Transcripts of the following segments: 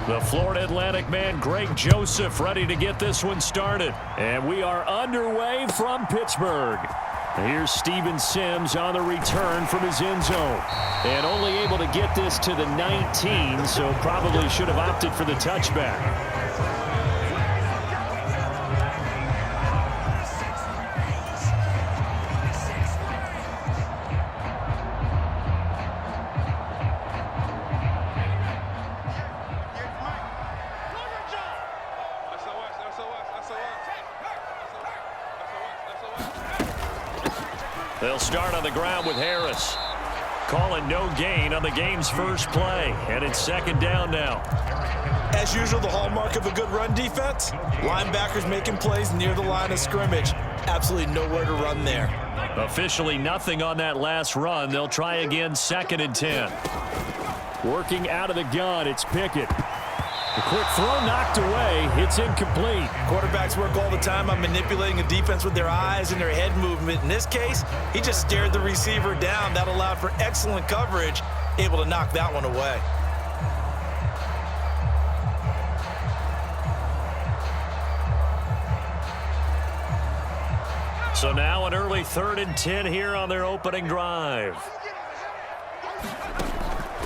The Florida Atlantic man, Greg Joseph, ready to get this one started. And we are underway from Pittsburgh. Here's Steven Sims on the return from his end zone. And only able to get this to the 19, so probably should have opted for the touchback. They'll start on the ground with Harris. Calling no gain on the game's first play. And it's second down now. As usual, the hallmark of a good run defense, linebackers making plays near the line of scrimmage. Absolutely nowhere to run there. Officially nothing on that last run. They'll try again, 2nd and 10. Working out of the gun, it's Pickett. The quick throw knocked away. It's incomplete. Quarterbacks work all the time on manipulating a defense with their eyes and their head movement. In this case, he just stared the receiver down. That allowed for excellent coverage, able to knock that one away. So now an early 3rd and 10 here on their opening drive.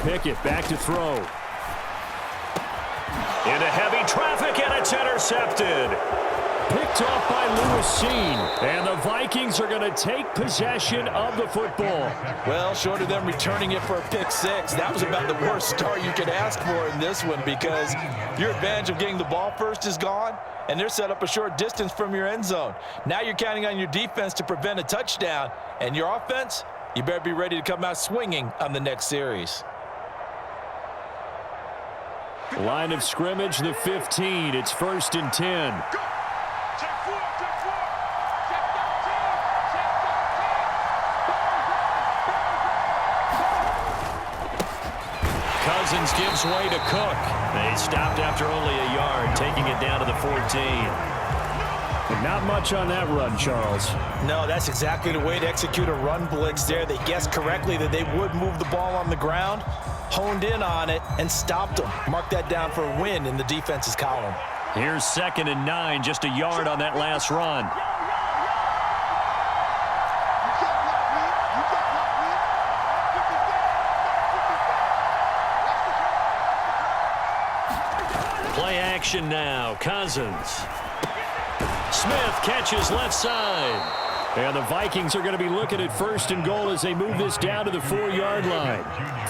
Pickett back to throw. Into heavy traffic, and it's intercepted. Picked off by Lewis Cine. And the Vikings are going to take possession of the football. Well, short of them returning it for a pick six, that was about the worst start you could ask for in this one, because your advantage of getting the ball first is gone, and they're set up a short distance from your end zone. Now you're counting on your defense to prevent a touchdown, and your offense, you better be ready to come out swinging on the next series. Line of scrimmage, the 15. It's 1st and 10. Cousins gives way to Cook. They stopped after only a yard, taking it down to the 14. But not much on that run, Charles. No, that's exactly the way to execute a run blitz there. They guessed correctly that they would move the ball on the ground, honed in on it, and stopped them. Mark that down for a win in the defense's column. Here's 2nd and 9, just a yard on that last run. Play action now. Cousins. Smith catches left side. And the Vikings are going to be looking at 1st and goal as they move this down to the 4-yard line.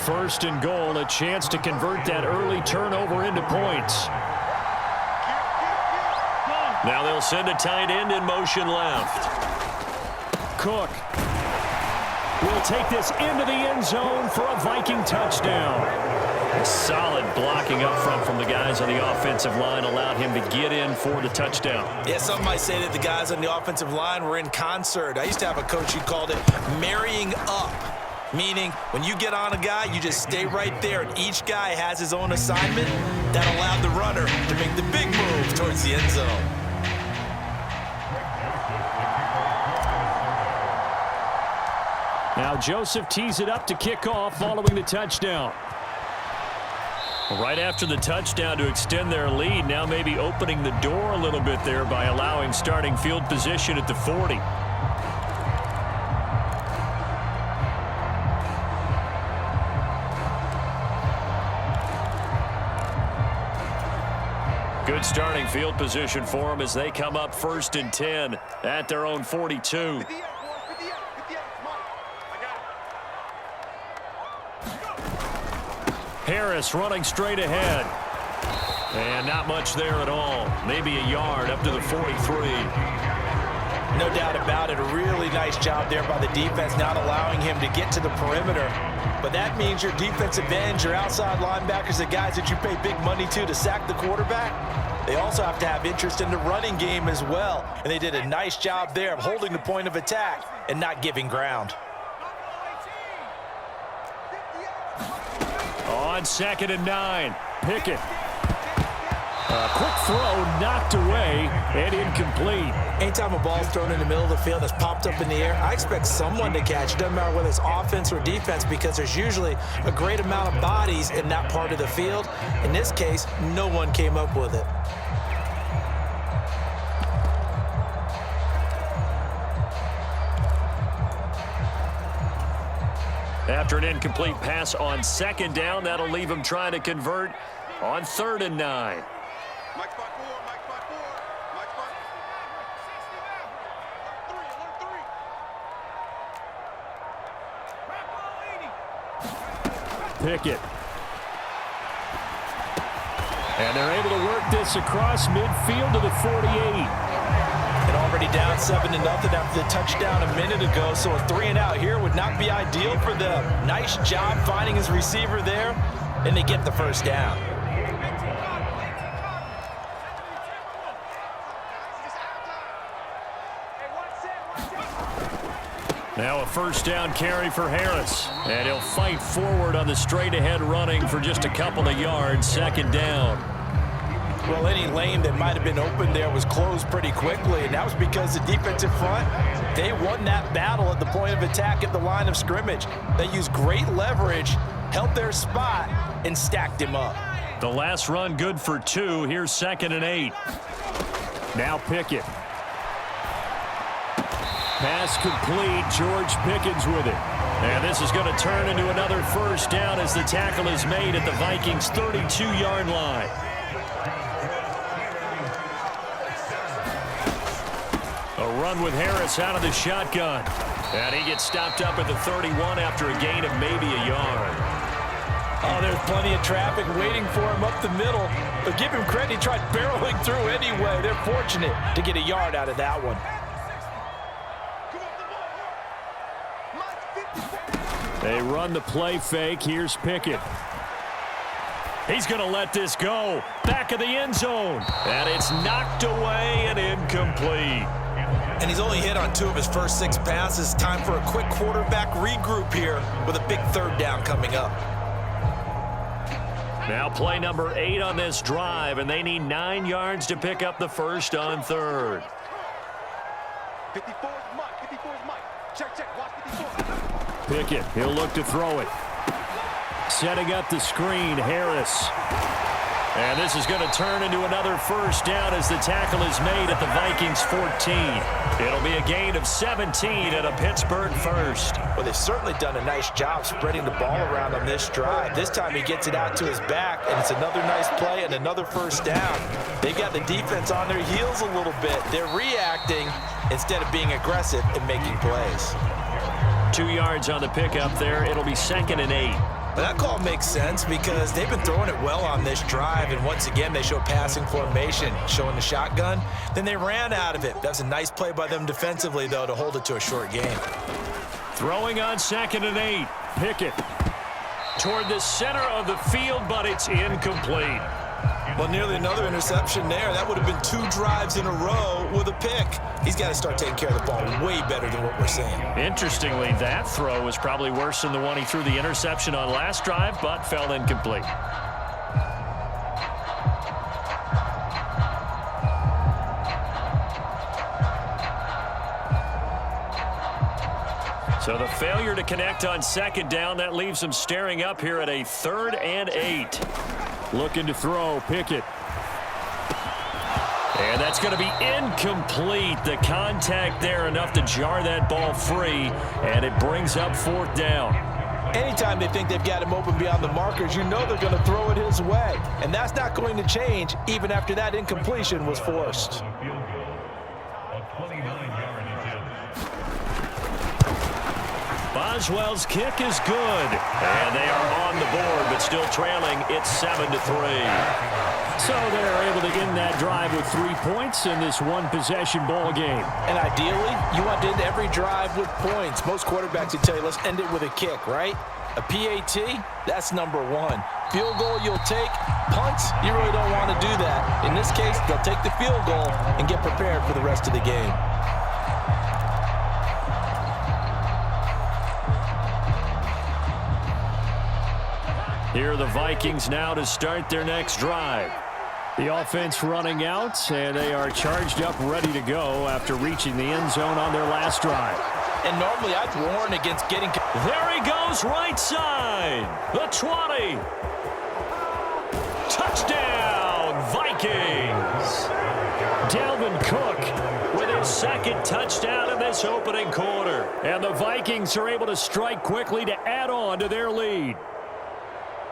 1st and goal, a chance to convert that early turnover into points. Now they'll send a tight end in motion left. Cook will take this into the end zone for a Viking touchdown. Solid blocking up front from the guys on the offensive line allowed him to get in for the touchdown. Yeah, some might say that the guys on the offensive line were in concert. I used to have a coach who called it marrying up, meaning when you get on a guy, you just stay right there, and each guy has his own assignment. That allowed the runner to make the big move towards the end zone. Now Joseph tees it up to kick off following the touchdown. Right after the touchdown to extend their lead, now maybe opening the door a little bit there by allowing starting field position at the 40. Good starting field position for them as they come up 1st and 10 at their own 42. Harris running straight ahead. And not much there at all. Maybe a yard up to the 43. No doubt about it. A really nice job there by the defense, not allowing him to get to the perimeter. But that means your defensive ends, your outside linebackers, the guys that you pay big money to sack the quarterback, they also have to have interest in the running game as well. And they did a nice job there of holding the point of attack and not giving ground. On 2nd and 9, Pickett. Quick throw, knocked away, and incomplete. Anytime a ball's thrown in the middle of the field that's popped up in the air, I expect someone to catch it. Doesn't matter whether it's offense or defense, because there's usually a great amount of bodies in that part of the field. In this case, no one came up with it. After an incomplete pass on second down, that'll leave him trying to convert on 3rd and 9. Pickett. And they're able to work this across midfield to the 48. And already down 7-0 after the touchdown a minute ago, so a 3-and-out here would not be ideal for them. Nice job finding his receiver there, and they get the first down. Now a first down carry for Harris. And he'll fight forward on the straight-ahead running for just a couple of yards. 2nd down. Well, any lane that might have been open there was closed pretty quickly, and that was because the defensive front, they won that battle at the point of attack at the line of scrimmage. They used great leverage, held their spot, and stacked him up. The last run good for 2. Here's 2nd and 8. Now Pickett. Pass complete. George Pickens with it. And this is going to turn into another first down as the tackle is made at the Vikings' 32-yard line. A run with Harris out of the shotgun. And he gets stopped up at the 31 after a gain of maybe a yard. Oh, there's plenty of traffic waiting for him up the middle. But give him credit, he tried barreling through anyway. They're fortunate to get a yard out of that one. They run the play fake. Here's Pickett. He's going to let this go. Back of the end zone. And it's knocked away and incomplete. And he's only hit on 2 of his first 6 passes. Time for a quick quarterback regroup here with a big 3rd down coming up. Now play number 8 on this drive, and they need 9 yards to pick up the first on 3rd. 54 is Mike. 54 is Mike. Check. Watch 54. Pickett, he'll look to throw it. Setting up the screen, Harris. And this is going to turn into another first down as the tackle is made at the Vikings' 14. It'll be a gain of 17 and a Pittsburgh first. Well, they've certainly done a nice job spreading the ball around on this drive. This time he gets it out to his back, and it's another nice play and another first down. They've got the defense on their heels a little bit. They're reacting instead of being aggressive and making plays. 2 yards on the pickup there. It'll be 2nd and 8. But that call makes sense because they've been throwing it well on this drive, and once again they show passing formation, showing the shotgun. Then they ran out of it. That's a nice play by them defensively, though, to hold it to a short game. Throwing on 2nd and 8. Pickett toward the center of the field, but it's incomplete. Well, nearly another interception there. That would have been 2 drives in a row with a pick. He's got to start taking care of the ball way better than what we're seeing. Interestingly, that throw was probably worse than the one he threw the interception on last drive, but fell incomplete. So the failure to connect on 2nd down, that leaves him staring up here at a 3rd and 8. Looking to throw, Pickett. And that's going to be incomplete. The contact there enough to jar that ball free, and it brings up 4th down. Anytime they think they've got him open beyond the markers, you know they're going to throw it his way. And that's not going to change even after that incompletion was forced. Boswell's kick is good. And they are on the board, but still trailing. It's 7-3. So they're able to end that drive with 3 points in this one-possession ball game. And ideally, you want to end every drive with points. Most quarterbacks would tell you, let's end it with a kick, right? A PAT, that's number 1. Field goal you'll take. Punts, you really don't want to do that. In this case, they'll take the field goal and get prepared for the rest of the game. Here are the Vikings now to start their next drive. The offense running out, and they are charged up, ready to go after reaching the end zone on their last drive. And normally I'd warn against getting... There he goes, right side. The 20. Touchdown, Vikings. Dalvin Cook with his second touchdown in this opening quarter. And the Vikings are able to strike quickly to add on to their lead.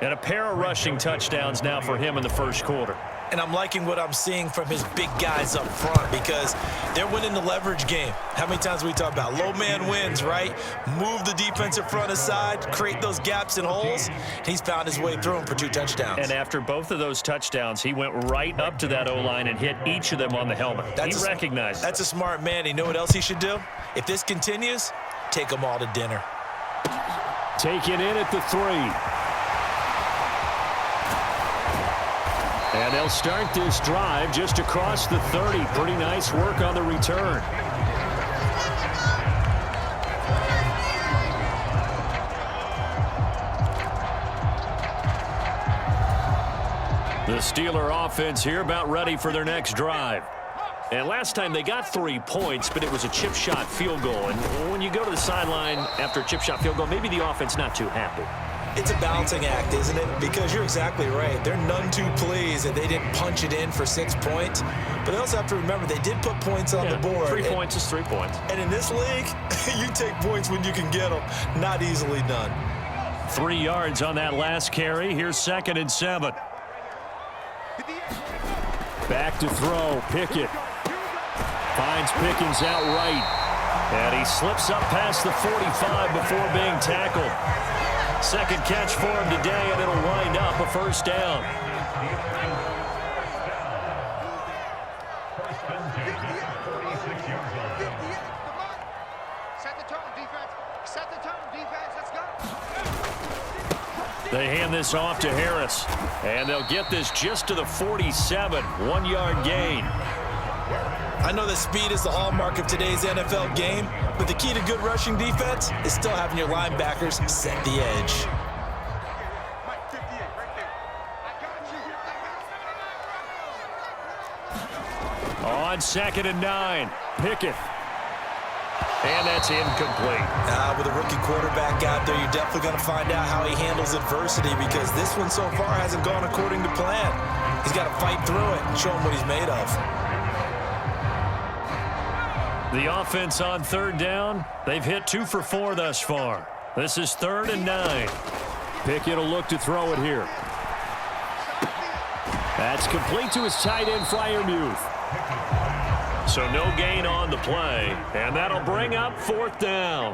And a pair of rushing touchdowns now for him in the first quarter. And I'm liking what I'm seeing from his big guys up front because they're winning the leverage game. How many times we talk about low man wins, right? Move the defensive front aside, create those gaps and holes. He's found his way through them for 2 touchdowns. And after both of those touchdowns, he went right up to that O-line and hit each of them on the helmet. He recognized it. That's a smart man. You know what else he should do? If this continues, take them all to dinner. Taken in at the 3. And they'll start this drive just across the 30. Pretty nice work on the return. The Steeler offense here about ready for their next drive. And last time they got 3 points, but it was a chip shot field goal. And when you go to the sideline after a chip shot field goal, maybe the offense not too happy. It's a balancing act, isn't it? Because you're exactly right. They're none too pleased that they didn't punch it in for 6 points. But they also have to remember they did put points on the board. 3 points is 3 points. And in this league, you take points when you can get them. Not easily done. 3 yards on that last carry. Here's 2nd and 7. Back to throw. Pickett finds Pickens out right. And he slips up past the 45 before being tackled. Second catch for him today, and it'll wind up a first down. Set the tone, defense. Set the tone, defense. Let's go. They hand this off to Harris, and they'll get this just to the 47. 1-yard gain. I know that speed is the hallmark of today's NFL game, but the key to good rushing defense is still having your linebackers set the edge. Mike, 58, right there. I got you. On 2nd and 9, Pickett. And that's incomplete. With a rookie quarterback out there, you're definitely going to find out how he handles adversity because this one so far hasn't gone according to plan. He's got to fight through it and show him what he's made of. The offense on 3rd down, they've hit 2 for 4 thus far. This is 3rd and 9. Pickett will look to throw it here. That's complete to his tight end, Freiermuth. So no gain on the play, and that'll bring up 4th down.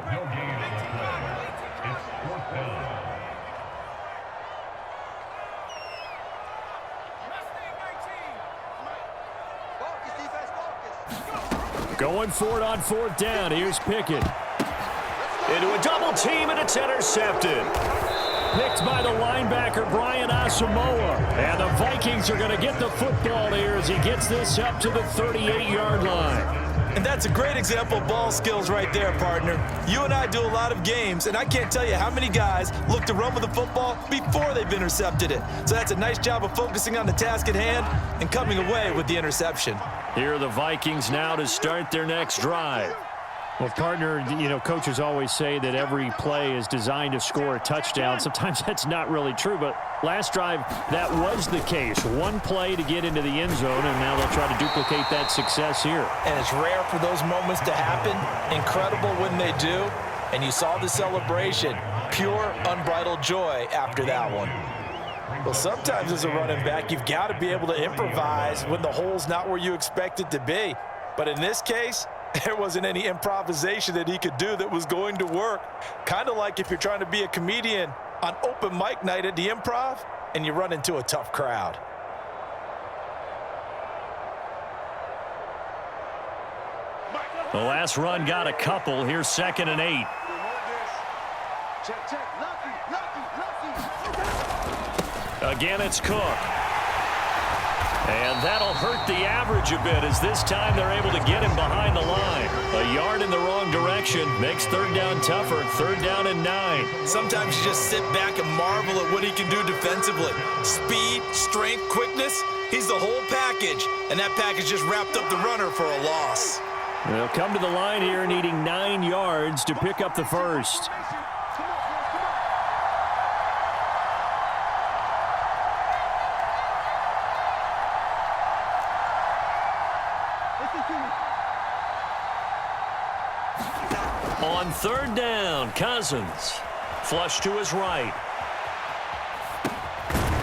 Focus, defense, focus. Going for it on 4th down. Here's Pickett. Into a double team, and it's intercepted. Picked by the linebacker, Brian Asamoah. And the Vikings are going to get the football here as he gets this up to the 38-yard line. And that's a great example of ball skills right there, partner. You and I do a lot of games, and I can't tell you how many guys look to run with the football before they've intercepted it. So that's a nice job of focusing on the task at hand and coming away with the interception. Here are the Vikings now to start their next drive. Well, partner, you know, coaches always say that every play is designed to score a touchdown. Sometimes that's not really true, but last drive, that was the case. One play to get into the end zone, and now they'll try to duplicate that success here. And it's rare for those moments to happen. Incredible when they do. And you saw the celebration. Pure, unbridled joy after that one. Well, sometimes as a running back, you've got to be able to improvise when the hole's not where you expect it to be. But in this case, there wasn't any improvisation that he could do that was going to work. Kind of like if you're trying to be a comedian on open mic night at the Improv and you run into a tough crowd. The last run got a couple. Here's 2nd and 8. Check, check. Lucky. Again, it's Cook. And that'll hurt the average a bit as this time they're able to get him behind the line. A yard in the wrong direction makes third down tougher. Third down and 9. Sometimes you just sit back and marvel at what he can do defensively. Speed, strength, quickness. He's the whole package. And that package just wrapped up the runner for a loss. They'll come to the line here needing 9 yards to pick up the first. On third down, Cousins. Flush to his right.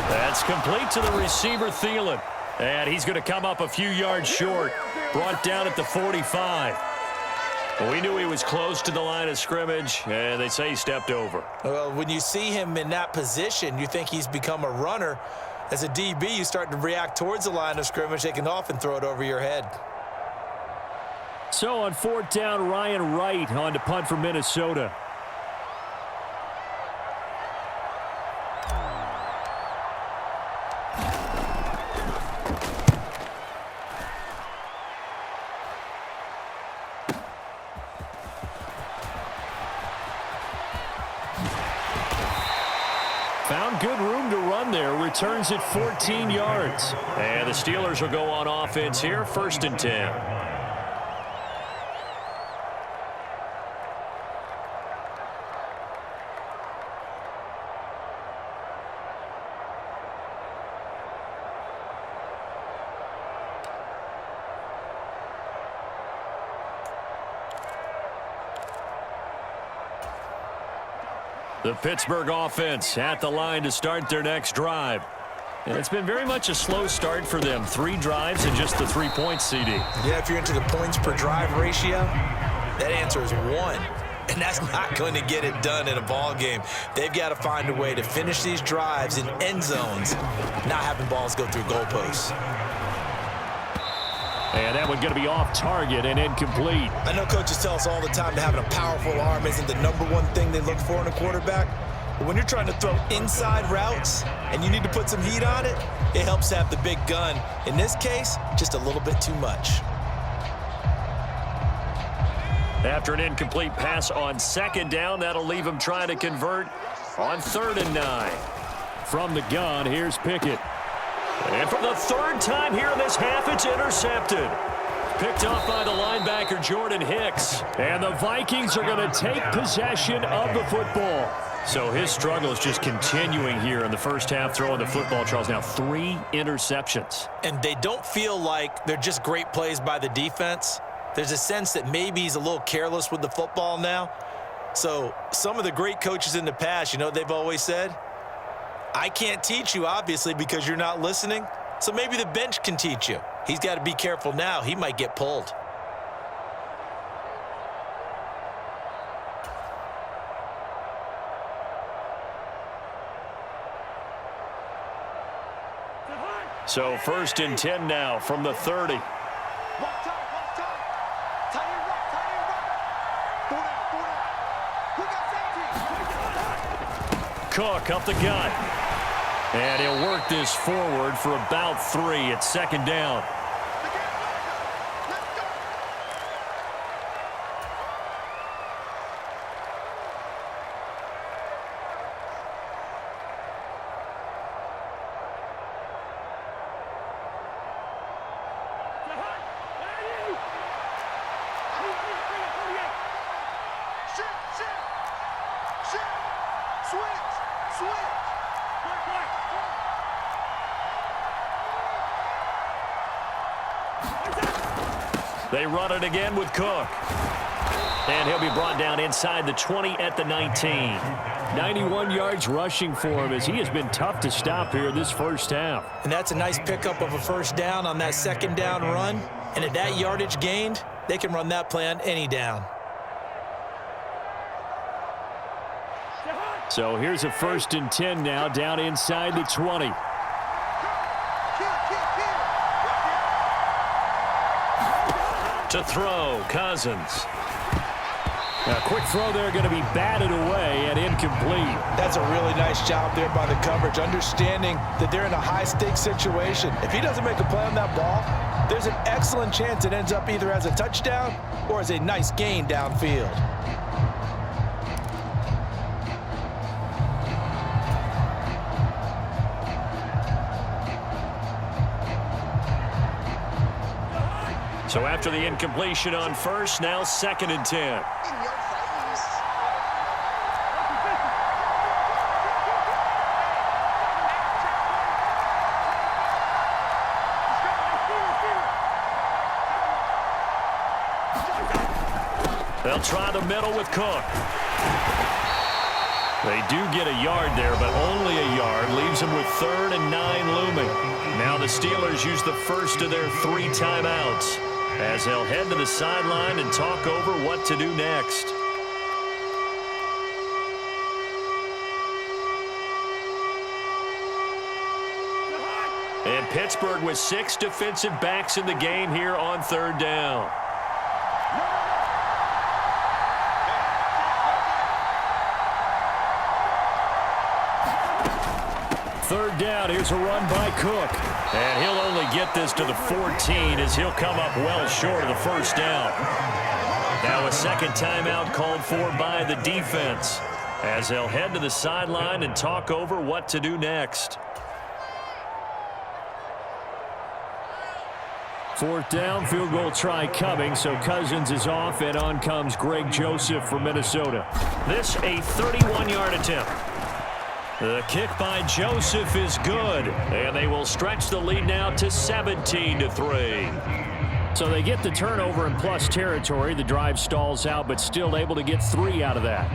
That's complete to the receiver, Thielen. And he's going to come up a few yards short. Brought down at the 45. We knew he was close to the line of scrimmage, and they say he stepped over. Well, when you see him in that position, you think he's become a runner. As a DB, you start to react towards the line of scrimmage. They can often throw it over your head. So on fourth down, Ryan Wright on to punt for Minnesota. Found good room to run there. Returns at 14 yards. And the Steelers will go on offense here, 1st and 10. The Pittsburgh offense at the line to start their next drive. And it's been very much a slow start for them. 3 drives and just the 3 points, CD. Yeah, if you're into the points per drive ratio, that answer is 1. And that's not going to get it done in a ball game. They've got to find a way to finish these drives in end zones, not having balls go through goalposts. And that one going to be off target and incomplete. I know coaches tell us all the time that having a powerful arm isn't the #1 thing they look for in a quarterback. But when you're trying to throw inside routes and you need to put some heat on it, it helps to have the big gun. In this case, just a little bit too much. After an incomplete pass on 2nd down, that'll leave him trying to convert on 3rd and 9. From the gun, here's Pickett. And for the 3rd time here in this half, it's intercepted. Picked off by the linebacker, Jordan Hicks. And the Vikings are going to take possession of the football. So his struggle is just continuing here in the first half, throwing the football, Charles. Now 3 interceptions. And they don't feel like they're just great plays by the defense. There's a sense that maybe he's a little careless with the football now. So some of the great coaches in the past, you know what they've always said? I can't teach you, obviously, because you're not listening. So maybe the bench can teach you. He's got to be careful now. He might get pulled. So 1st and 10 now from the 30. Cook up the gut. And he'll work this forward for about 3 at 2nd down. They run it again with Cook. And he'll be brought down inside the 20 at the 19. 91 yards rushing for him as he has been tough to stop here this first half. And that's a nice pickup of a 1st down on that 2nd down run. And at that yardage gained, they can run that play on any down. So here's a 1st and 10 now down inside the 20. To throw, Cousins. A quick throw there going to be batted away and incomplete. That's a really nice job there by the coverage, understanding that they're in a high-stakes situation. If he doesn't make a play on that ball, there's an excellent chance it ends up either as a touchdown or as a nice gain downfield. So after the incompletion on first, now 2nd and 10. They'll try the middle with Cook. They do get a yard there, but only a yard. Leaves them with 3rd and 9 looming. Now the Steelers use the first of their 3 timeouts as they'll head to the sideline and talk over what to do next. And Pittsburgh with 6 defensive backs in the game here on 3rd down. Third down, here's a run by Cook. And he'll only get this to the 14 as he'll come up well short of the first down. Now a second timeout called for by the defense as they'll head to the sideline and talk over what to do next. 4th down, field goal try coming, so Cousins is off, and on comes Greg Joseph from Minnesota. This a 31-yard attempt. The kick by Joseph is good, and they will stretch the lead now to 17-3. So they get the turnover in plus territory. The drive stalls out, but still able to get 3 out of that.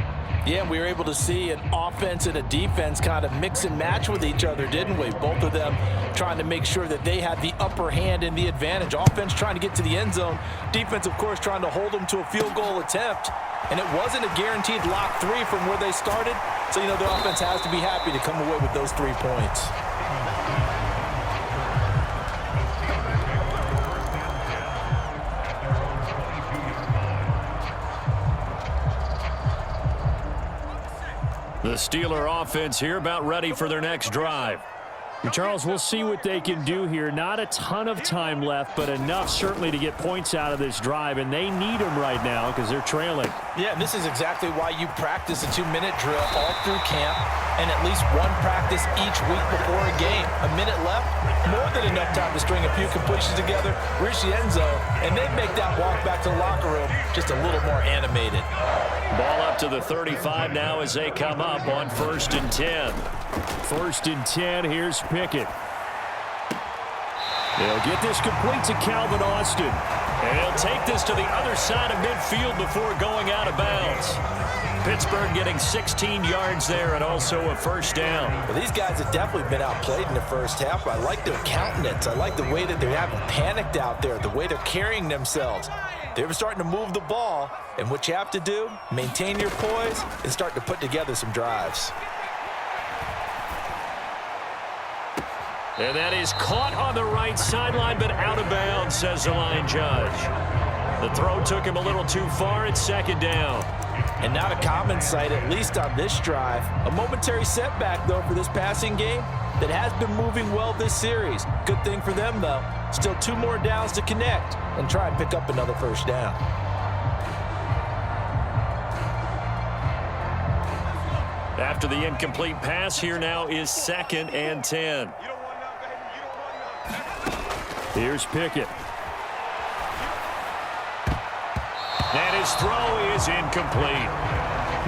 Yeah, we were able to see an offense and a defense kind of mix and match with each other, didn't we? Both of them trying to make sure that they had the upper hand and the advantage. Offense trying to get to the end zone. Defense, of course, trying to hold them to a field goal attempt. And it wasn't a guaranteed lock 3 from where they started. So, the offense has to be happy to come away with those 3 points. The Steeler offense here about ready for their next drive. Charles, we'll see what they can do here. Not a ton of time left, but enough certainly to get points out of this drive, and they need them right now because they're trailing. Yeah, and this is exactly why you practice a 2-minute drill all through camp and at least one practice each week before a game. A minute left, more than enough time to string a few completions together, reach the end zone, and then make that walk back to the locker room just a little more animated. Ball up to the 35 now as they come up on 1st and 10. 1st and 10, here's Pickett. They'll get this complete to Calvin Austin. And he'll take this to the other side of midfield before going out of bounds. Pittsburgh getting 16 yards there and also a 1st down. Well, these guys have definitely been outplayed in the first half. I like their countenance. I like the way that they haven't panicked out there, the way they're carrying themselves. They're starting to move the ball, and what you have to do, maintain your poise and start to put together some drives. And that is caught on the right sideline, but out of bounds, says the line judge. The throw took him a little too far. It's 2nd down. And not a common sight, at least on this drive. A momentary setback, though, for this passing game that has been moving well this series. Good thing for them, though. Still 2 more downs to connect and try and pick up another 1st down. After the incomplete pass, here now is 2nd and 10. Here's Pickett. And his throw is incomplete.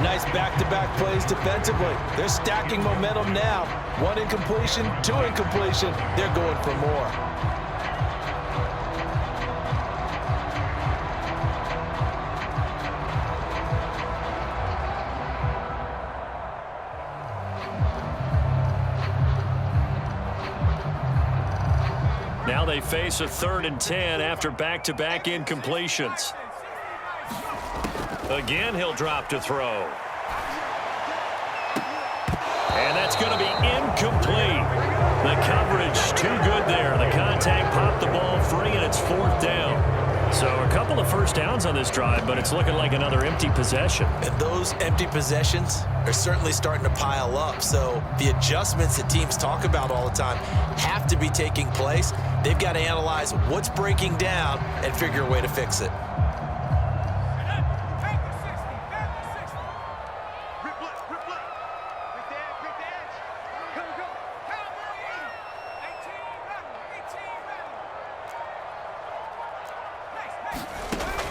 Nice back-to-back plays defensively. They're stacking momentum now. 1 incompletion, 2 incompletion. They're going for more. Now they face a 3rd and 10 after back-to-back incompletions. Again, he'll drop to throw. And that's going to be incomplete. The coverage too good there. The contact popped the ball free, and it's 4th down. So a couple of first downs on this drive, but it's looking like another empty possession. And those empty possessions are certainly starting to pile up. So the adjustments that teams talk about all the time have to be taking place. They've got to analyze what's breaking down and figure a way to fix it.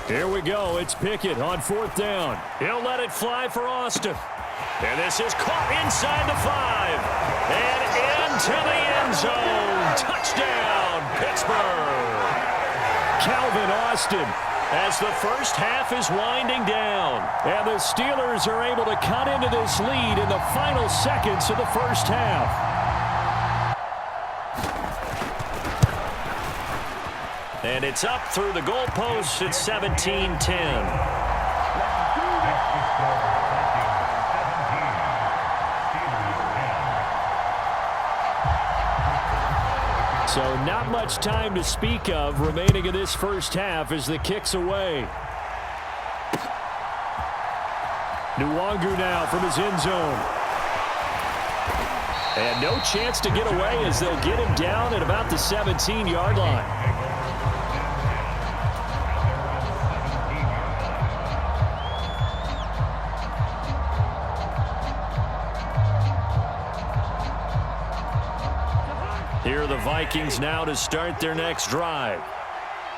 Here we go. It's Pickett on 4th down. He'll let it fly for Austin. And this is caught inside the 5. And into the end zone. Touchdown, Pittsburgh. Calvin Austin as the first half is winding down. And the Steelers are able to cut into this lead in the final seconds of the first half. And it's up through the goalposts. It's 17-10. So not much time to speak of remaining in this first half as the kick's away. Nwangu now from his end zone. And no chance to get away as they'll get him down at about the 17-yard line. Here are the Vikings now to start their next drive.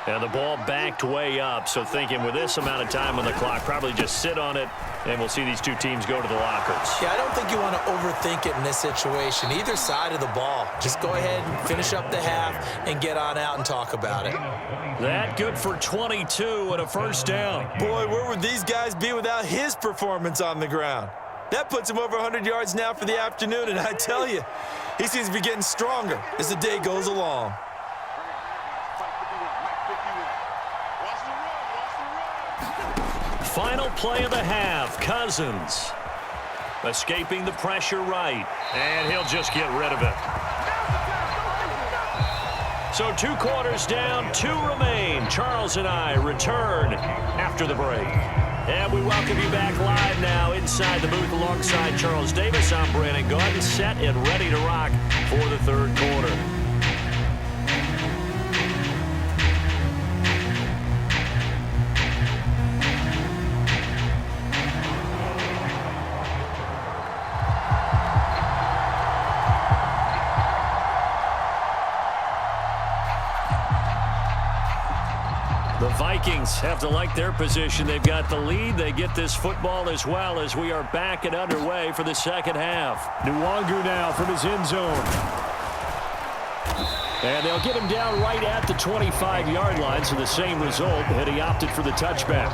And the ball backed way up, so thinking with this amount of time on the clock, probably just sit on it, and we'll see these two teams go to the lockers. Yeah, I don't think you want to overthink it in this situation. Either side of the ball. Just go ahead and finish up the half and get on out and talk about it. That good for 22 and a first down. Boy, where would these guys be without his performance on the ground? That puts him over 100 yards now for the afternoon, and I tell you, he seems to be getting stronger as the day goes along. Final play of the half, Cousins. Escaping the pressure right, and he'll just get rid of it. So 2 quarters down, 2 remain. Charles and I return after the break. And we welcome you back live now inside the booth alongside Charles Davis. I'm Brandon Gaudin, set and ready to rock for the 3rd quarter. The Vikings have to like their position. They've got the lead. They get this football as well as we are back and underway for the second half. Nwangu now from his end zone. And they'll get him down right at the 25-yard line, so the same result, and he opted for the touchback.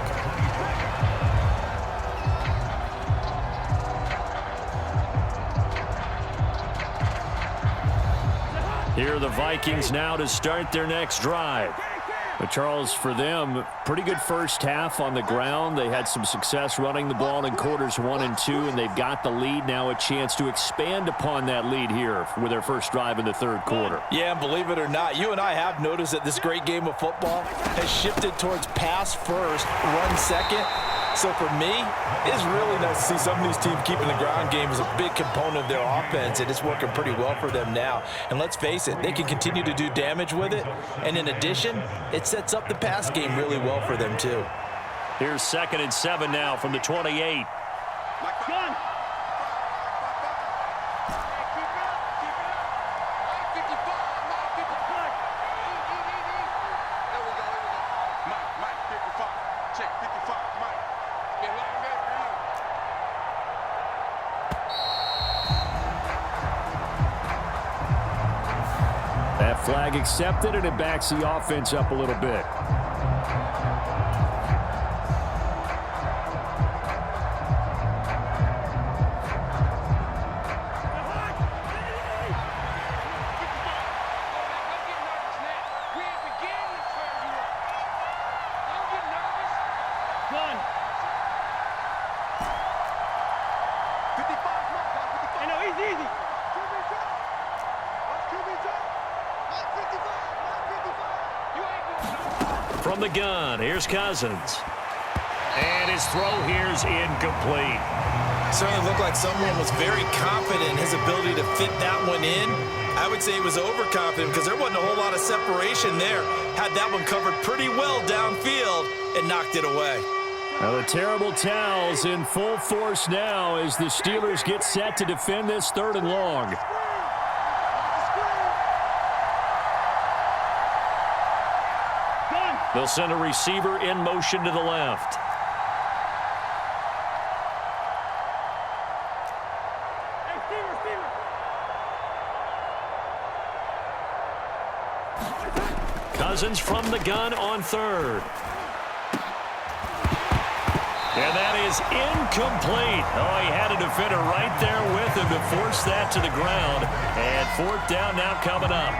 Here are the Vikings now to start their next drive. But Charles, for them, pretty good first half on the ground. They had some success running the ball in quarters 1 and 2, and they've got the lead. Now a chance to expand upon that lead here with their first drive in the 3rd quarter. Yeah, and believe it or not, you and I have noticed that this great game of football has shifted towards pass first, run second. So for me, it's really nice to see some of these teams keeping the ground game as a big component of their offense, and it's working pretty well for them now. And let's face it, they can continue to do damage with it. And in addition, it sets up the pass game really well for them too. Here's 2nd and 7 now from the 28. Gun. That flag accepted, and it backs the offense up a little bit. from the gun. Here's Cousins. And his throw here's incomplete. Certainly looked like someone was very confident in his ability to fit that one in. I would say he was overconfident because there wasn't a whole lot of separation there. Had that one covered pretty well downfield and knocked it away. Now the terrible towels in full force now as the Steelers get set to defend this 3rd and long. They'll send a receiver in motion to the left. Cousins from the gun on 3rd. And that is incomplete. Oh, he had a defender right there with him to force that to the ground. And 4th down now coming up.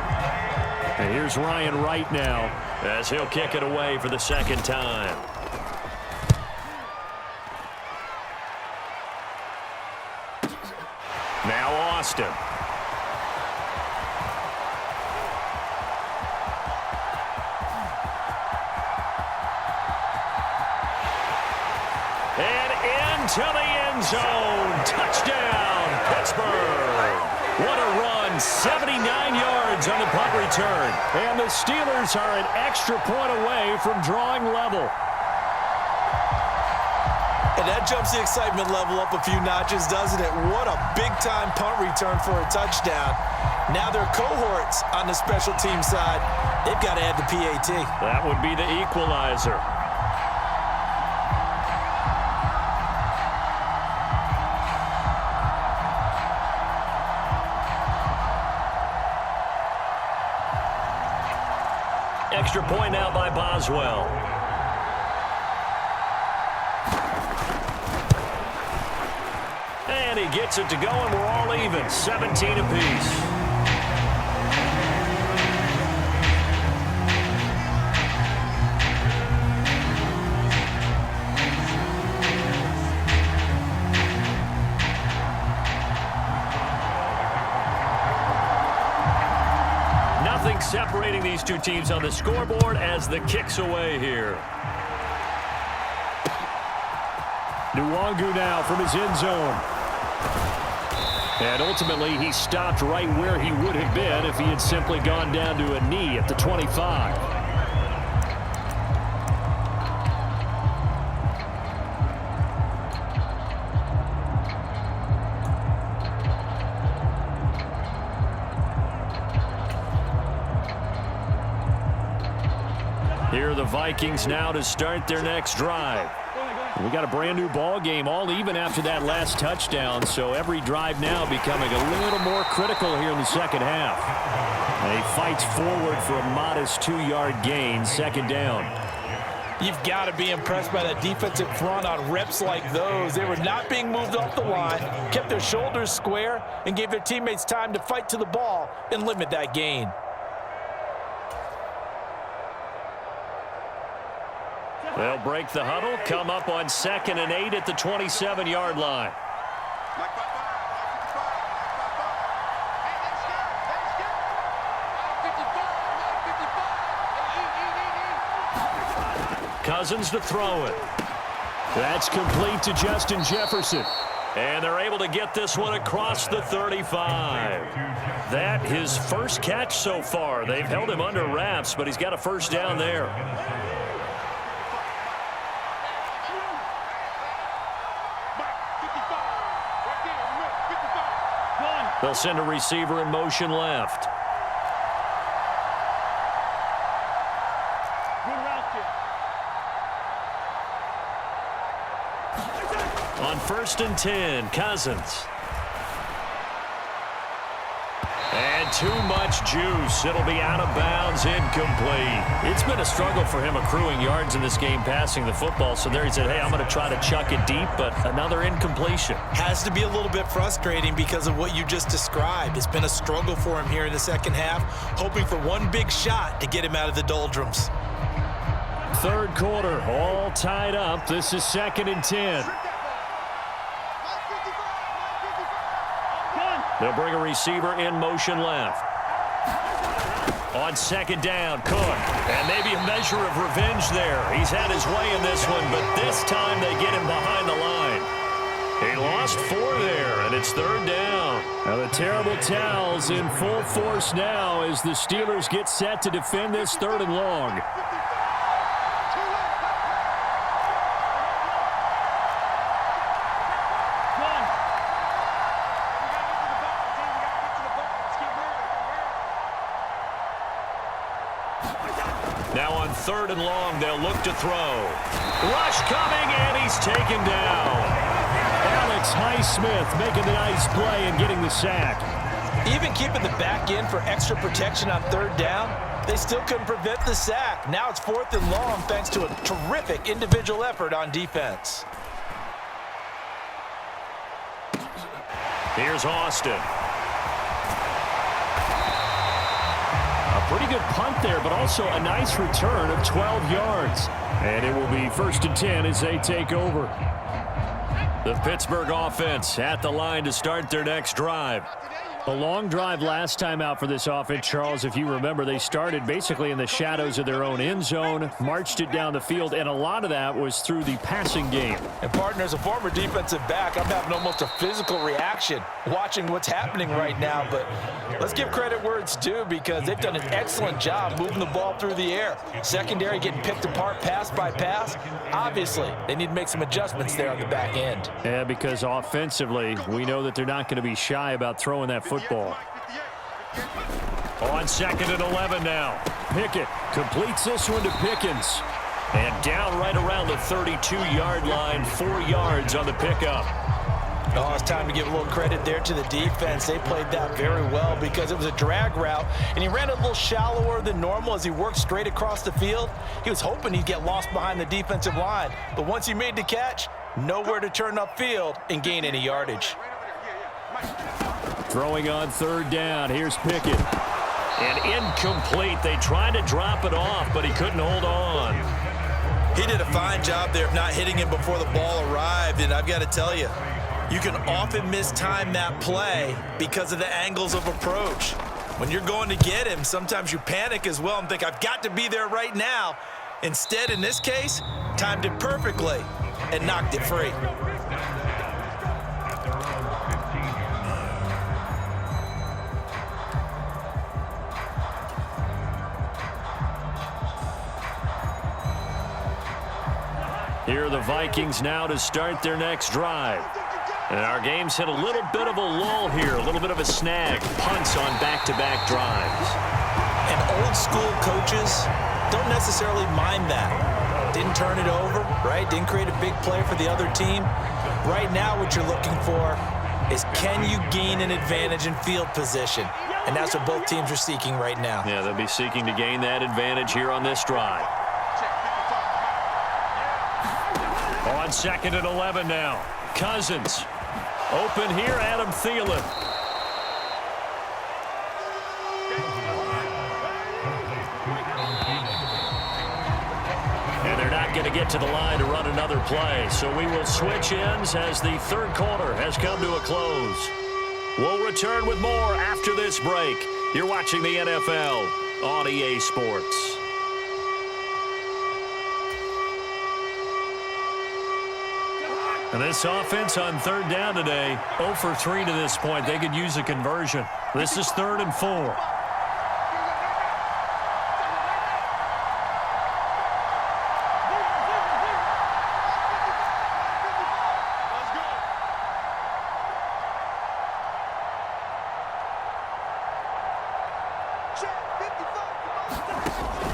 And here's Ryan Wright now as he'll kick it away for the 2nd time. Now Austin. And into the end zone. Touchdown, Pittsburgh. What a run. 79 yards on the punt return. And the Steelers are an extra point away from drawing level. And that jumps the excitement level up a few notches, doesn't it? What a big-time punt return for a touchdown. Now their cohorts on the special team side, they've got to add the PAT. That would be the equalizer. Extra point now by Boswell. And he gets it to go, and we're all even. 17 apiece. Nothing separating these two teams on the scoreboard as the kick's away here. Nwangu now from his end zone. And ultimately, he stopped right where he would have been if he had simply gone down to a knee at the 25. Here are the Vikings now to start their next drive. We got a brand new ball game, all even after that last touchdown, so every drive now becoming a little more critical here in the 2nd half. And he fights forward for a modest 2-yard gain, 2nd down. You've got to be impressed by that defensive front on reps like those. They were not being moved off the line, kept their shoulders square, and gave their teammates time to fight to the ball and limit that gain. They'll break the huddle, come up on 2nd and 8 at the 27-yard line. Cousins to throw it. That's complete to Justin Jefferson. And they're able to get this one across the 35. That his first catch so far. They've held him under wraps, but he's got a 1st down there. They'll send a receiver in motion left. On 1st and 10, Cousins. And too much juice. It'll be out of bounds, incomplete. It's been a struggle for him accruing yards in this game passing the football. So there he said, hey, I'm going to try to chuck it deep, but another incompletion. Has to be a little bit frustrating because of what you just described. It's been a struggle for him here in the 2nd half, hoping for one big shot to get him out of the doldrums. 3rd quarter, all tied up. This is 2nd and 10. They'll bring a receiver in motion left. On second down, Cook. And maybe a measure of revenge there. He's had his way in this one, but this time they get him behind the line. He lost 4 there, and it's third down. Now the terrible towels in full force now as the Steelers get set to defend this 3rd and long. Now on 3rd and long, they'll look to throw. Rush coming, and he's taken down. Alex Highsmith making the nice play and getting the sack. Even keeping the back end for extra protection on 3rd down, they still couldn't prevent the sack. Now it's 4th and long thanks to a terrific individual effort on defense. Here's Austin. Pretty good punt there, but also a nice return of 12 yards. And it will be 1st and 10 as they take over. The Pittsburgh offense at the line to start their next drive. A long drive last time out for this offense, Charles. If you remember, they started basically in the shadows of their own end zone, marched it down the field, and a lot of that was through the passing game. And, partner, as a former defensive back, I'm having almost a physical reaction watching what's happening right now. But let's give credit where it's due because they've done an excellent job moving the ball through the air. Secondary getting picked apart pass by pass. Obviously, they need to make some adjustments there on the back end. Yeah, because offensively, we know that they're not going to be shy about throwing that football. On 2nd and 11 now. Pickett completes this one to Pickens. And down right around the 32-yard line, 4 yards on the pickup. Oh, it's time to give a little credit there to the defense. They played that very well because it was a drag route, and he ran a little shallower than normal as he worked straight across the field. He was hoping he'd get lost behind the defensive line, but once he made the catch, nowhere to turn upfield and gain any yardage. Throwing on 3rd down. Here's Pickett. And incomplete. They tried to drop it off, but he couldn't hold on. He did a fine job there of not hitting him before the ball arrived, and I've got to tell you, you can often mistime that play because of the angles of approach. When you're going to get him, sometimes you panic as well and think, I've got to be there right now. Instead, in this case, timed it perfectly and knocked it free. Here are the Vikings now to start their next drive. And our game's hit a little bit of a lull here, a little bit of a snag. Punts on back-to-back drives. And old school coaches don't necessarily mind that. Didn't turn it over, right? Didn't create a big play for the other team. Right now what you're looking for is can you gain an advantage in field position? And that's what both teams are seeking right now. Yeah, they'll be seeking to gain that advantage here on this drive. On 2nd and 11 now. Cousins. Open here, Adam Thielen. And they're not going to get to the line to run another play. So we will switch ends as the 3rd quarter has come to a close. We'll return with more after this break. You're watching the NFL on EA Sports. And this offense on 3rd down today, 0 for 3 to this point. They could use a conversion. This is 3rd and 4.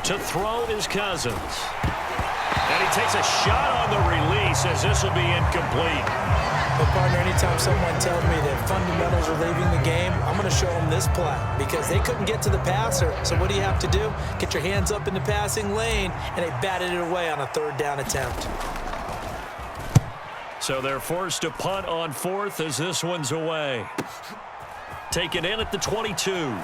To throw is Cousins. And he takes a shot on the release as this will be incomplete. But, partner, anytime someone tells me that fundamentals are leaving the game, I'm going to show them this play because they couldn't get to the passer. So what do you have to do? Get your hands up in the passing lane, and they batted it away on a 3rd down attempt. So they're forced to punt on 4th as this one's away. Taken in at the 22.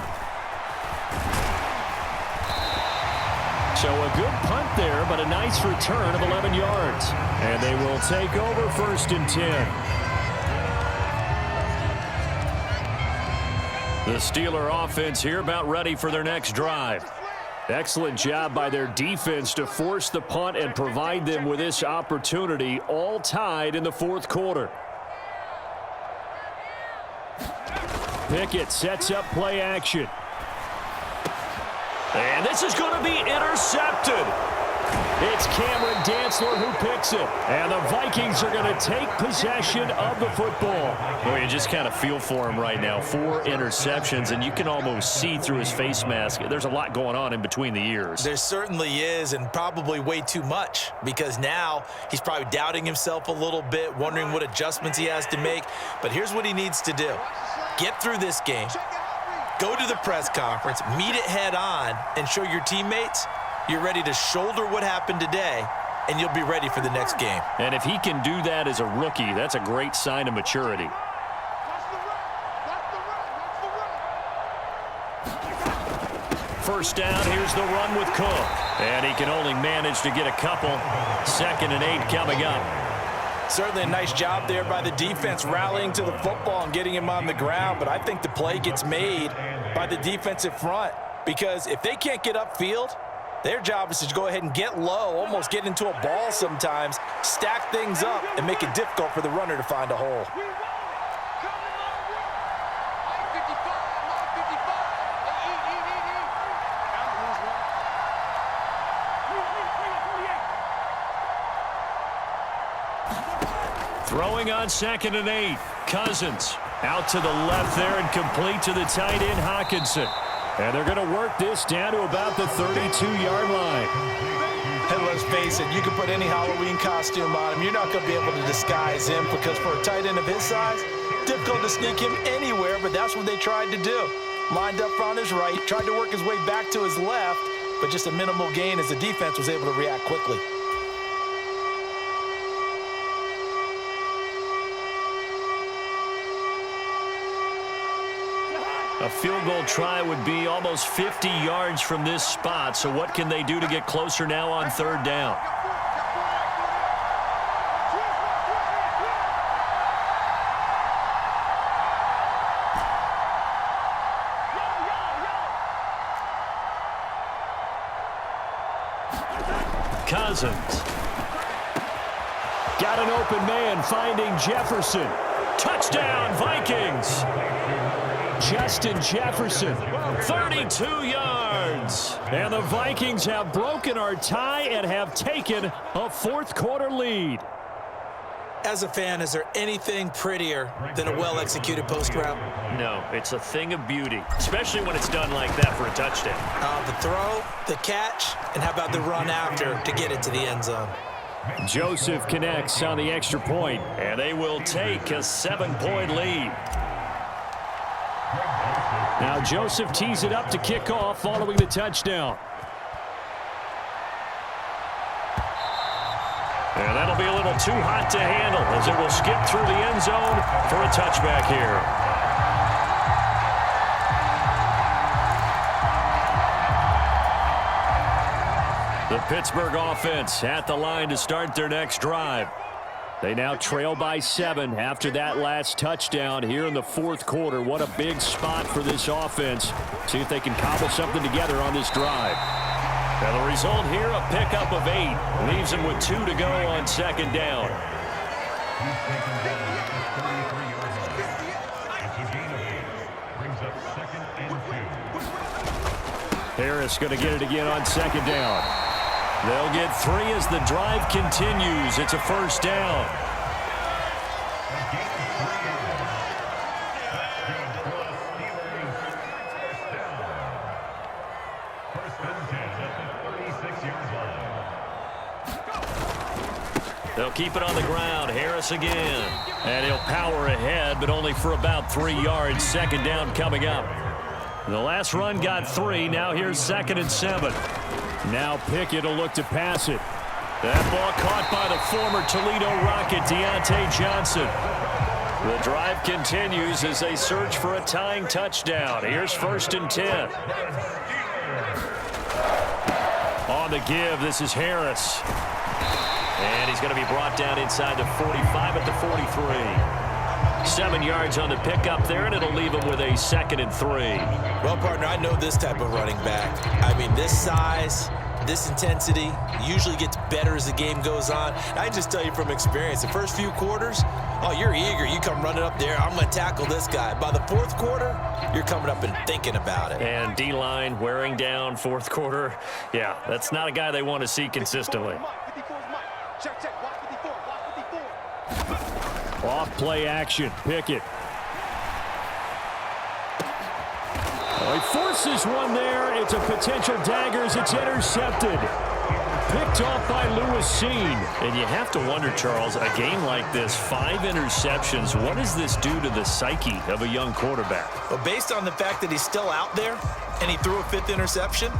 So a good punt there, but a nice return of 11 yards. And they will take over 1st and 10. The Steeler offense here about ready for their next drive. Excellent job by their defense to force the punt and provide them with this opportunity, all tied in the fourth quarter. Pickett sets up play action. And this is going to be intercepted. It's Cameron Dantzler who picks it. And the Vikings are going to take possession of the football. Boy, you just kind of feel for him right now. 4 interceptions, and you can almost see through his face mask. There's a lot going on in between the ears. There certainly is, and probably way too much, because now he's probably doubting himself a little bit, wondering what adjustments he has to make. But here's what he needs to do. Get through this game. Go to the press conference, meet it head on, and show your teammates you're ready to shoulder what happened today, and you'll be ready for the next game. And if he can do that as a rookie, that's a great sign of maturity. First down, here's the run with Cook. And he can only manage to get a couple. 2nd and 8 coming up. Certainly a nice job there by the defense rallying to the football and getting him on the ground, but I think the play gets made by the defensive front, because if they can't get upfield, their job is to go ahead and get low, almost get into a ball sometimes, stack things up, and make it difficult for the runner to find a hole. Throwing on 2nd and 8. Cousins out to the left there and complete to the tight end Hockenson. And they're going to work this down to about the 32-yard line. And let's face it, you can put any Halloween costume on him. You're not going to be able to disguise him, because for a tight end of his size, difficult to sneak him anywhere, but that's what they tried to do. Lined up on his right, tried to work his way back to his left, but just a minimal gain as the defense was able to react quickly. A field goal try would be almost 50 yards from this spot. So what can they do to get closer now on 3rd down? Cousins. Got an open man, finding Jefferson. Touchdown, Vikings! Justin Jefferson, 32 yards. And the Vikings have broken our tie and have taken a fourth-quarter lead. As a fan, is there anything prettier than a well-executed post route? No, it's a thing of beauty, especially when it's done like that for a touchdown. The throw, the catch, and how about the run after to get it to the end zone? Joseph connects on the extra point, and they will take a 7-point lead. Now Joseph tees it up to kick off following the touchdown. And that'll be a little too hot to handle as it will skip through the end zone for a touchback here. The Pittsburgh offense at the line to start their next drive. They now trail by 7 after that last touchdown here in the fourth quarter. What a big spot for this offense. See if they can cobble something together on this drive. Now the result here, a pickup of 8. Leaves them with 2 to go on 2nd down. Harris going to get it again on 2nd down. They'll get 3 as the drive continues. It's a first down. They'll keep it on the ground. Harris again. And he'll power ahead, but only for about 3 yards. 2nd down coming up. The last run got 3. Now here's 2nd and 7. Now Pickett will look to pass it. That ball caught by the former Toledo Rocket, Deontay Johnson. The drive continues as they search for a tying touchdown. Here's 1st and 10. On the give, this is Harris. And he's going to be brought down inside the 45 at the 43. 7 yards on the pickup there, and it'll leave him with a 2nd and 3. Well, partner, I know this type of running back. I mean, this size, this intensity usually gets better as the game goes on. I just tell you from experience, the first few quarters, oh, you're eager. You come running up there. I'm going to tackle this guy. By the 4th quarter, you're coming up and thinking about it. And D-line wearing down 4th quarter. Yeah, that's not a guy they want to see consistently. 54 is Mike. Check. Watch 54. Watch 54. Off play action. Pickett. Oh, he forces one there. It's a potential dagger as it's intercepted. Picked off by Lewis Seen. And you have to wonder, Charles, a game like this, 5 interceptions, what does this do to the psyche of a young quarterback? Well, based on the fact that he's still out there and he threw a 5th interception,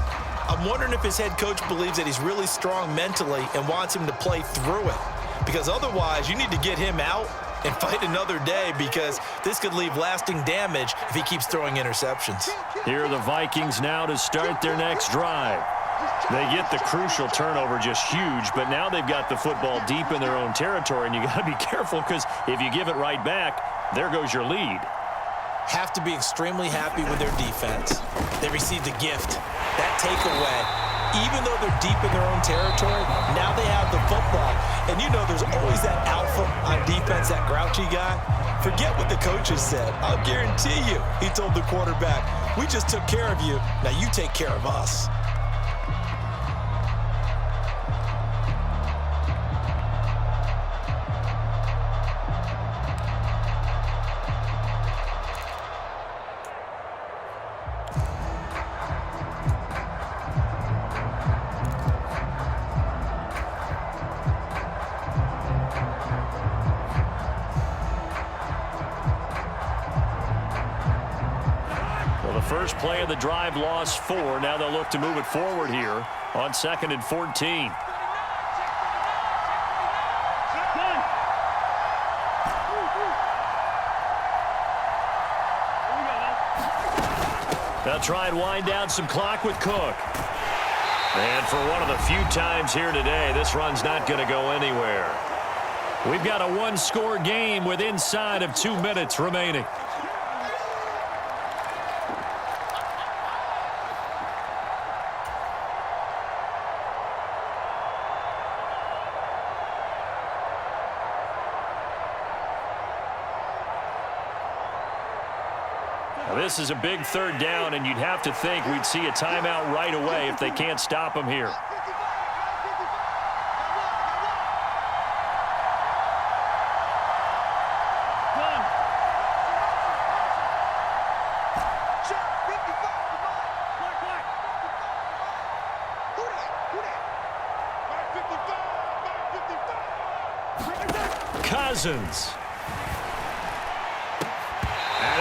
I'm wondering if his head coach believes that he's really strong mentally and wants him to play through it. Because otherwise, you need to get him out and fight another day, because this could leave lasting damage if he keeps throwing interceptions. Here are the Vikings now to start their next drive. They get the crucial turnover, just huge, but now they've got the football deep in their own territory, and you got to be careful, because if you give it right back, there goes your lead. Have to be extremely happy with their defense. They received a gift. That takeaway, even though they're deep in their own territory, now they have the football. And you know there's always that alpha on defense, that grouchy guy. Forget what the coaches said. I'll guarantee you, he told the quarterback, we just took care of you. Now you take care of us. First play of the drive, lost 4. Now they'll look to move it forward here on 2nd and 14. They'll try and wind down some clock with Cook. And for one of the few times here today, this run's not going to go anywhere. We've got a one-score game with inside of 2 minutes remaining. This is a big 3rd down, and you'd have to think we'd see a timeout right away if they can't stop him here. Cousins.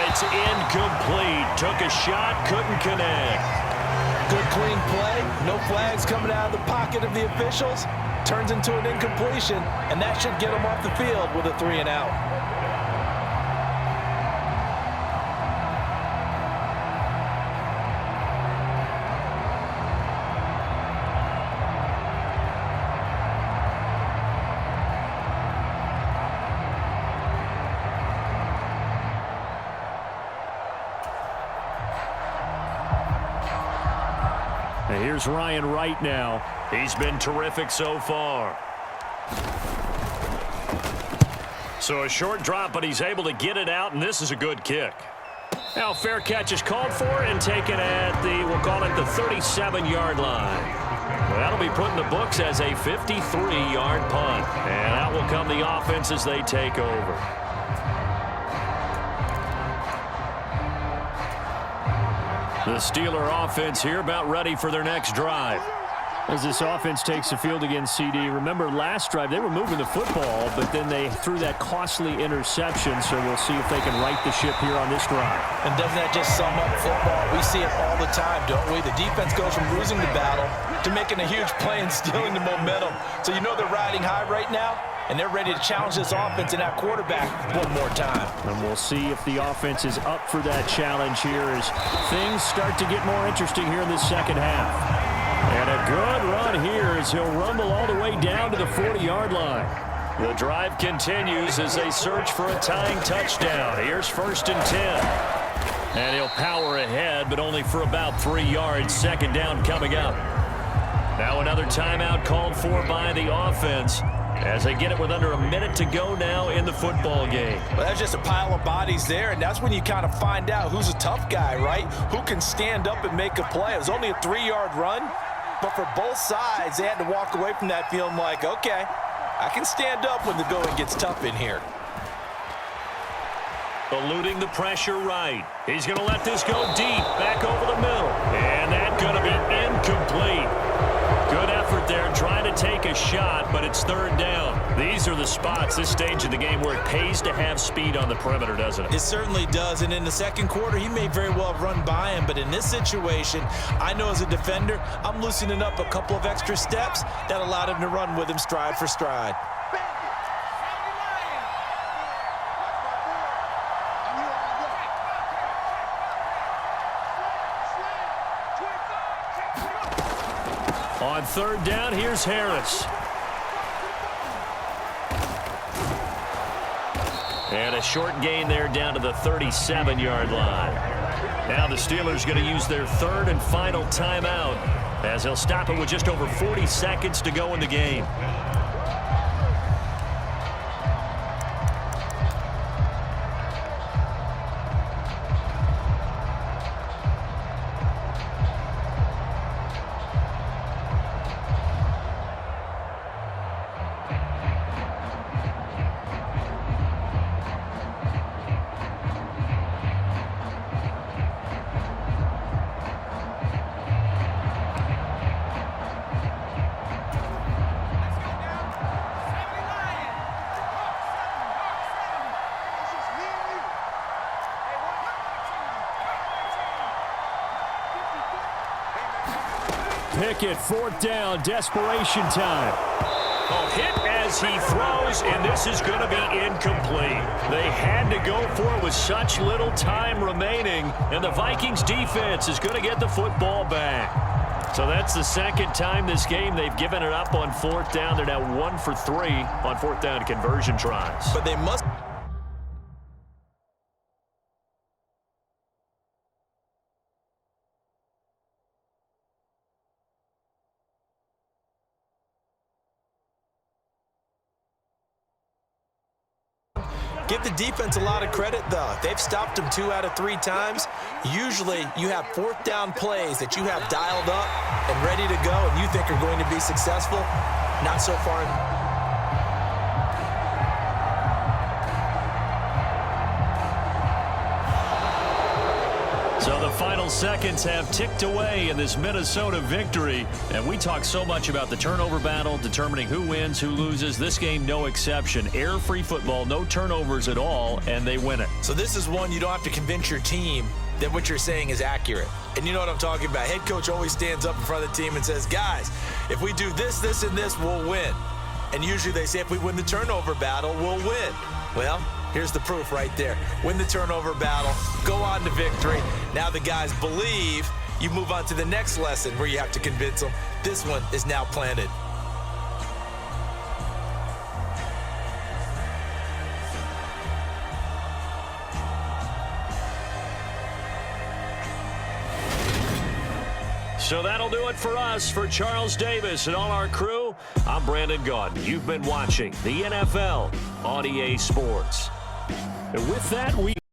It's incomplete. Took a shot, couldn't connect. Good clean play. No flags coming out of the pocket of the officials. Turns into an incompletion, and that should get them off the field with a 3 and out. Here's Ryan Wright now. He's been terrific so far. So a short drop, but he's able to get it out, and this is a good kick. Now fair catch is called for and taken at the, we'll call it the 37-yard line. Well, that'll be put in the books as a 53-yard punt. And out will come the offense as they take over. The Steeler offense here about ready for their next drive. As this offense takes the field against CD, remember last drive they were moving the football, but then they threw that costly interception, so we'll see if they can right the ship here on this drive. And doesn't that just sum up football? We see it all the time, don't we? The defense goes from losing the battle to making a huge play and stealing the momentum. So you know they're riding high right now, and they're ready to challenge this offense and that quarterback one more time. And we'll see if the offense is up for that challenge here as things start to get more interesting here in the second half. And a good run here as he'll rumble all the way down to the 40-yard line. The drive continues as they search for a tying touchdown. Here's 1st and 10. And he'll power ahead, but only for about 3 yards. 2nd down coming up. Now another timeout called for by the offense as they get it with under a minute to go now in the football game. Well, that's just a pile of bodies there, and that's when you kind of find out who's a tough guy, right? Who can stand up and make a play. It was only a 3-yard run, but for both sides, they had to walk away from that feeling like, okay, I can stand up when the going gets tough in here. Eluding the pressure right. He's going to let this go deep, back over the middle. And that's going to be incomplete. Good effort there, trying to take a shot, but it's 3rd down. These are the spots, this stage of the game, where it pays to have speed on the perimeter, doesn't it? It certainly does, and in the second quarter, he may very well have run by him, but in this situation, I know as a defender, I'm loosening up a couple of extra steps that allowed him to run with him stride for stride. On 3rd down, here's Harris. And a short gain there down to the 37-yard line. Now the Steelers going to use their 3rd and final timeout as they'll stop it with just over 40 seconds to go in the game. Pickett, 4th down, desperation time. Oh, hit as he throws, and this is going to be incomplete. They had to go for it with such little time remaining, and the Vikings defense is going to get the football back. So that's the 2nd time this game they've given it up on 4th down. They're now 1 for 3 on 4th down conversion tries. But they must... Give the defense a lot of credit, though. They've stopped them 2 out of 3 times. Usually, you have 4th down plays that you have dialed up and ready to go and you think are going to be successful. Not so far. So the final seconds have ticked away in this Minnesota victory. And we talk so much about the turnover battle, determining who wins, who loses. This game, no exception. Error-free football, no turnovers at all, and they win it. So this is one you don't have to convince your team that what you're saying is accurate. And you know what I'm talking about. Head coach always stands up in front of the team and says, guys, if we do this, this, and this, we'll win. And usually they say if we win the turnover battle, we'll win. Well, here's the proof right there. Win the turnover battle, go on to victory. Now the guys believe. You move on to the next lesson where you have to convince them. This one is now planted. So that'll do it for us. For Charles Davis and all our crew, I'm Brandon Gaudin. You've been watching the NFL on EA Sports. And with that, we